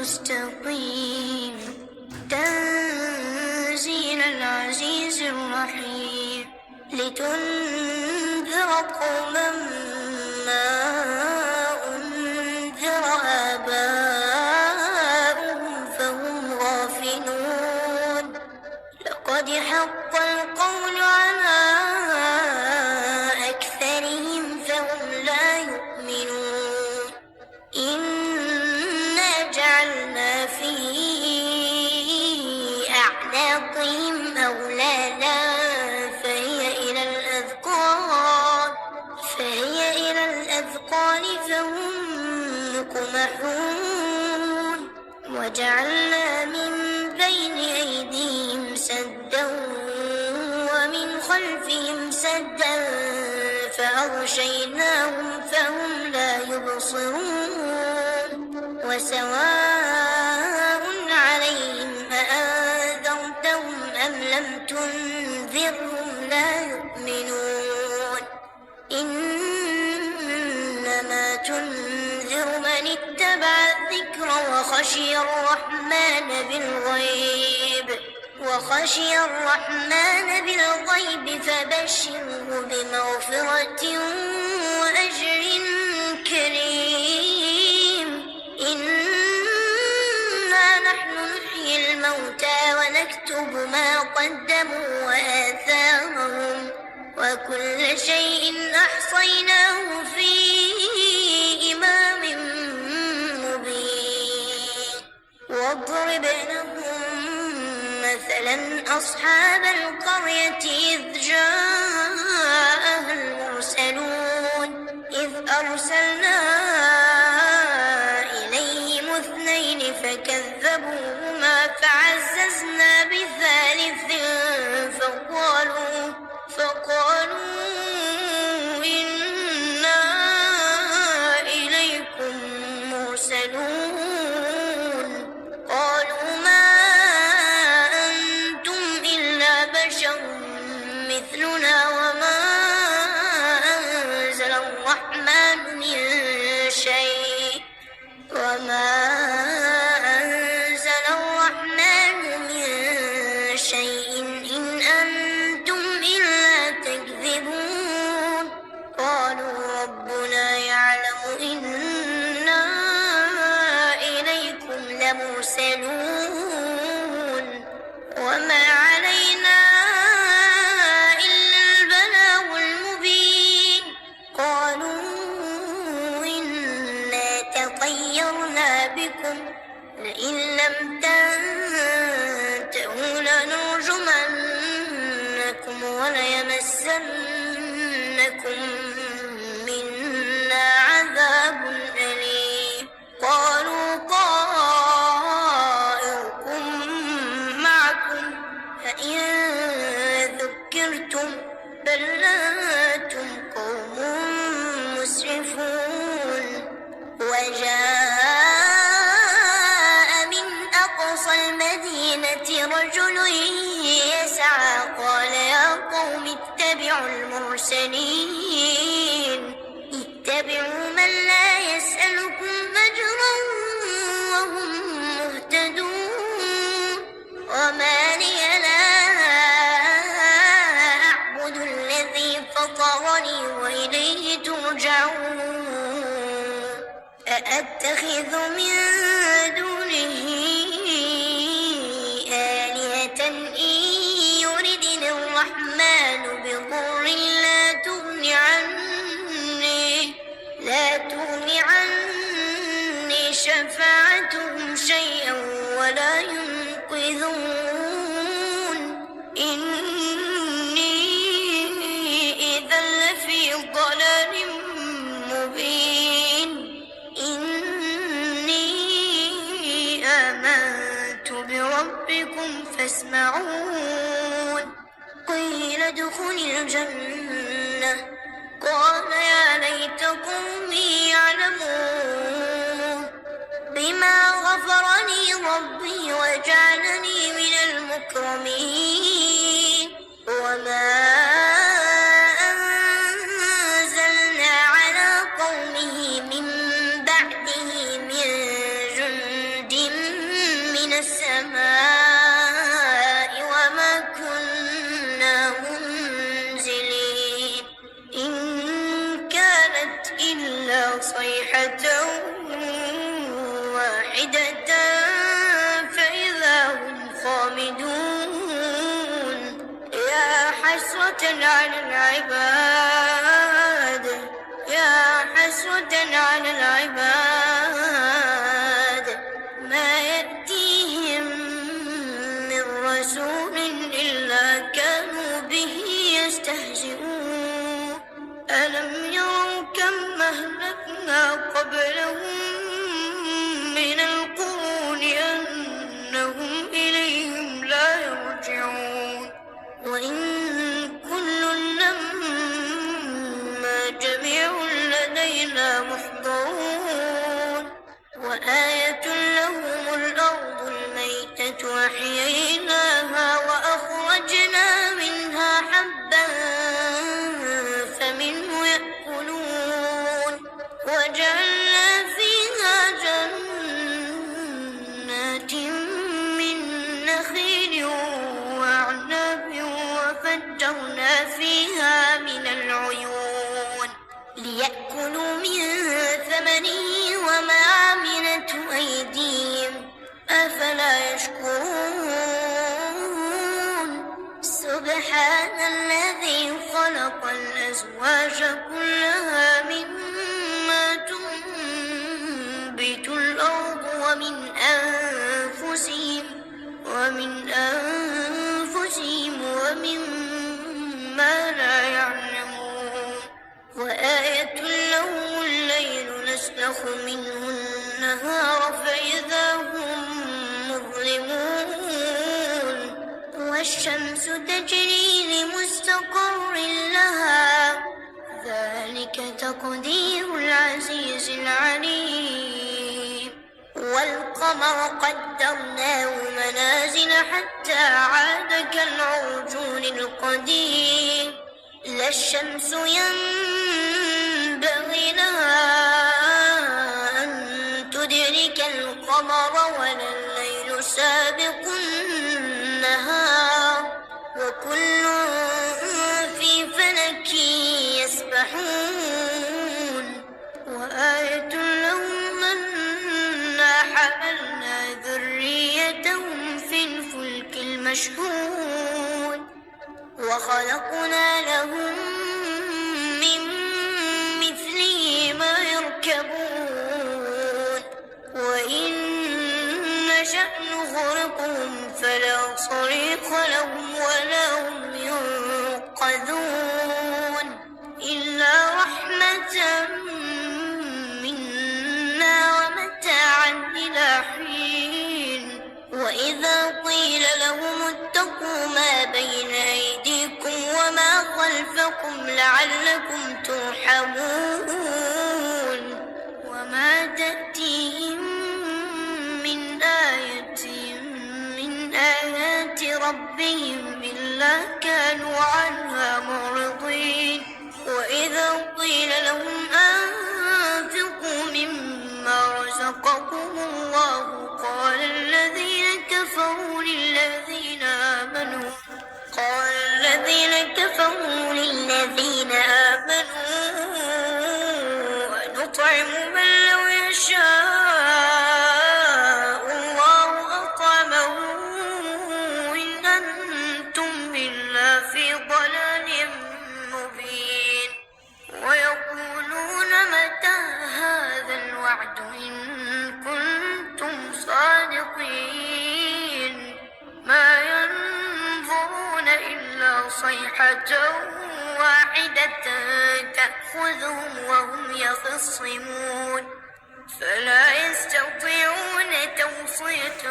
مستقيم تنزيل العزيز الرحيم لتنذر قوما ما أنذر آباؤهم فهم غافلون لقد حق القول على أكثرهم فهم لا يؤمنون إنا جعلنا في أعناقهم أغلالا فهي إلى الأذقان فهم مقمحون وجعلنا من بين أيديهم سدا ومن خلفهم سدا فأغشيناهم فهم لا يبصرون وسواء عليهم أأنذرتهم أم لم تنذرهم لا يؤمنون إنما تنذر من اتبع الذكر وخشي الرحمن بالغيب فبشره بمغفرة وأجر كريم إنا نحن نحيي الموتى ونكتب ما قدموا وآثارهم وكل شيء أحصيناه في إمام مبين واضرب لهم مثلا أصحاب القرية إذ جاءها المرسلون إذ أرسلنا إليهم 2 فكذبوهما فعززنا بثالث فقالوا إنا إليكم مرسلون قالوا ما أنتم إلا بشر مثلنا وما أنزل الرحمن من شيء إن أنتم إلا تكذبون قالوا ربنا يعلم إنا إليكم لمرسلون وما علينا إلا البلاغ المبين قالوا إنا تطيرنا بكم لئن لم تنتهوا لنرجمنكم وليمسنكم منا عذاب أليم قالوا طائركم معكم فإن ذكرتم بل أنتم قوم مسرفون وجاء من أقصى المدينة رجل يسعى قال يا قوم اتبعوا المرسلين اتبعوا من لا يسألكم أجرا وهم مهتدون وما لي لا أعبد الذي فطرني وإليه ترجعون أأتخذ من دونه آلهة إن يردني الرحمن بضر لا تغن عني شفاعتهم شيئا ولا ينقذون إني إذا لفي ضلال مبين إني آمنت بربكم فاسمعون قيل ادخل الجنة قال يا ليت قومي يعلمون بما غفر لي ربي وجعلني من المكرمين وما أنزلنا على قومه من بعده من جند السماء وما كنا منزلين إن كانت إلا صيحة واحدة فإذا هم خامدون يا حسرة على العباد يا حسرة على العباد ما يأتيهم من رسول إلا كانوا به يستهزئون ألم يروا كم أهلكنا قبلهم من القرون أنهم إليهم لا يرجعون وإن كل لما جميع لدينا محضرون وآية لهم الأرض الميتة أحييناها وأخرجنا منها حبا فمنه يأكلون وجعلنا فيها جنات من نخيل وأعناب وفجرنا فيها من العيون ليأكلوا من ثمره وما عملته أيديهم أفلا يشكرون سبحان الذي خلق الأزواج كلها مما تنبت الأرض ومن أنفسهم ومما لا يعلمون وآية لهم الليل نسلخ منه النهار فإذا هم مظلمون والشمس تجري لمستقر لها ذلك تقدير العزيز العليم والقمر قدرناه منازل حتى عاد كالعرجون القديم لا الشمس ينبغي لها أن تدرك القمر ولا الليل سابق النهار وكل في فلك يسبحون وآية لهم أنا حملنا ذريتهم في الفلك المشحون وخلقنا لهم من مثله ما يركبون وإن نشأ نغرقهم فلا صريخ لهم ولا هم ينقذون إلا رحمة منا ومتاعا إلى حين وإذا قيل لهم اتقوا ما بين أيديكم وما خلفكم لعلكم ترحمون وما تأتيهم من آية من آيات ربهم إلا كانوا عنها معرضين وإذا قيل لهم أنفقوا مما رزقكم الله قال الذين كفروا للذين آمنوا أنطعم من لو يشاء الله أطعمه إن أنتم إلا في ضلال مبين ويقولون متى هذا الوعد إن كنتم صادقين ما ينظرون إلا صيحة واحدة تأخذهم وهم يخصمون فلا يستطيعون توصية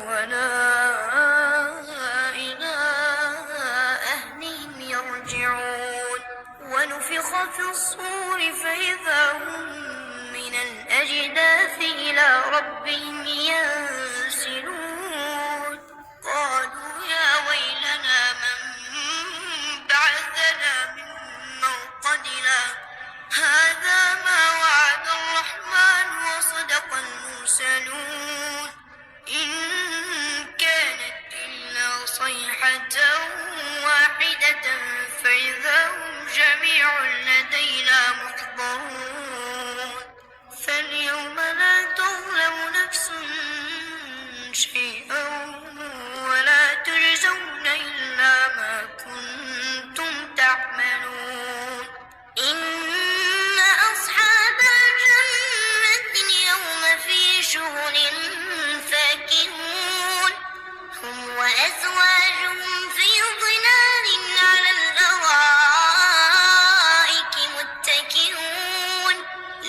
ولا إلى أهلهم يرجعون ونفخ في الصور فإذا هم من الأجداث إلى ربهم ينسلون قالوا يا ويلنا من بعثنا من مرقدنا هذا ما وعد الرحمن وصدق المرسلون إن كانت إلا صيحة واحدة فإذا هم جميع لدينا محضرون فاليوم لا تظلم نفس شيئا ولا تجزون إلا ما كنتم تعملون إن أصحاب الجنة اليوم في شغل فاكهون هم وأزواجهم في ظلال على الأرائك متكئون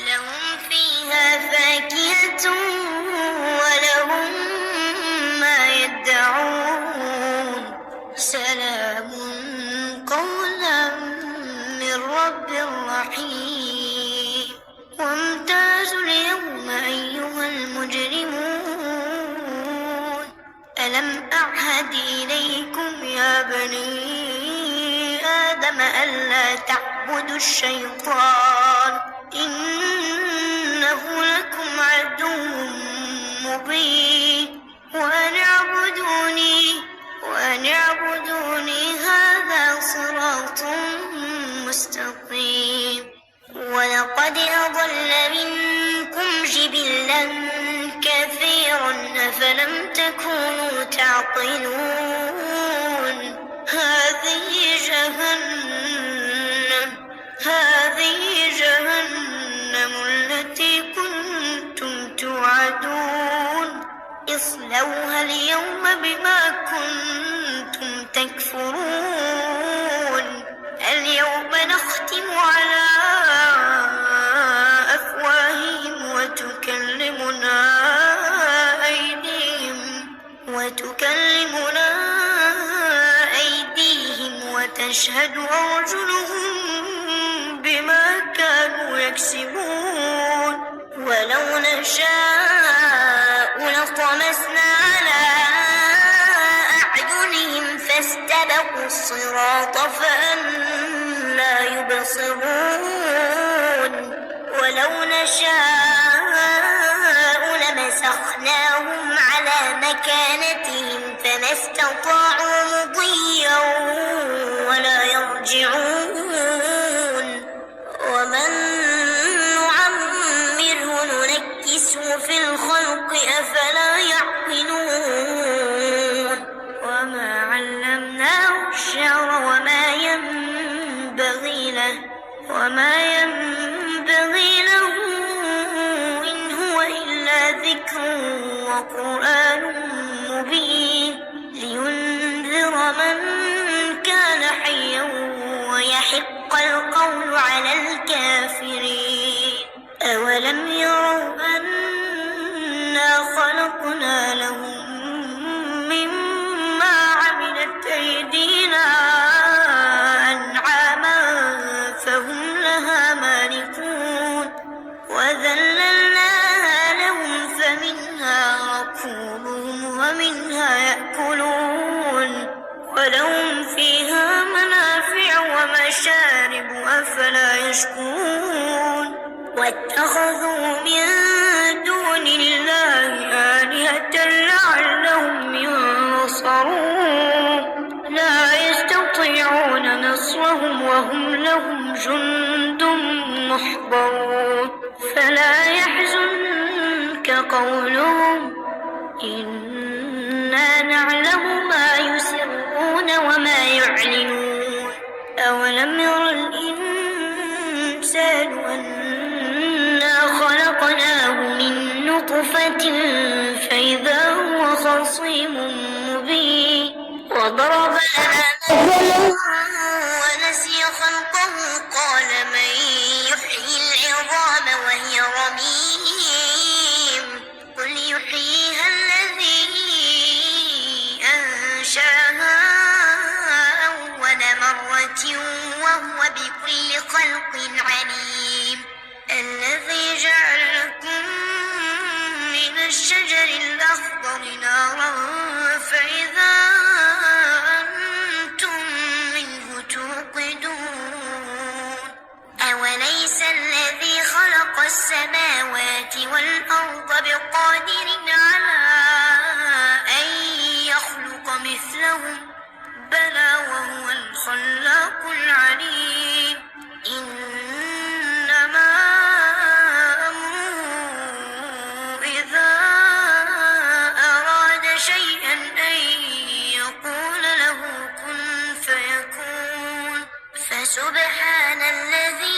لهم فيها فاكهة ولهم ما يدعون سلام قولا من رب رحيم وامتازوا اليوم أيها المجرمون ألم أعهد إليكم يا بني آدم ألا تعبدوا الشيطان إنه لكم عدو مبين وأن اعبدوني هذا صراط مستقيم ولقد أضل منكم جبلا كثيرا أفلم تكونوا تعقلون هذه جهنم التي كنتم توعدون اصلوها اليوم بما كنتم تكفرون اليوم نختم على أفواههم وتكلمنا أيديهم وتشهد أرجلهم بما كانوا يكسبون ولو نشاء لطمسنا على أعينهم فاستبقوا الصراط فأنى يبصرون ولو نشاء لمسخناهم على مكانتهم فما استطاعوا مضيا ولا يرجعون ومن نعمره ننكسه في الخلق أفلا يعقلون وما علمناه الشعر وما ينبغي له إن هو إلا ذكر وقرآن مبين لينذر من كان حيا ويحق القول على الكافرين أولم يروا أنا خلقنا لهم مما عملت أيدينا أنعاما فهم لها مالكون وذللناها لهم فمنها ركوبهم ومنها يأكلون ولهم فيها منافع ومشارب أفلا يشكرون واتخذوا من دون الله آلهة لعلهم ينصرون لا يستطيعون نصرهم وهم لهم جند محضرون فلا يحزنك قولهم إنا نعلم ما يسرون وما يعلنون أولم ير الإنسان أنا خلقناه من نطفة فإذا هو خصيم مبين وضرب لنا مثلا ونسي خلقه قال من يحيي العظام وهي رميم قل يحييها الذي أنشأها أول مرة وهو بكل خلق عليم الذي جعل لكم من الشجر الأخضر نارا فإذا أنتم منه توقدون أوليس الذي خلق السماوات والأرض بقادر على وهو الخلاق العليم إنما أمره إذا أراد شيئا أن يقول له كن فيكون فسبحان الذي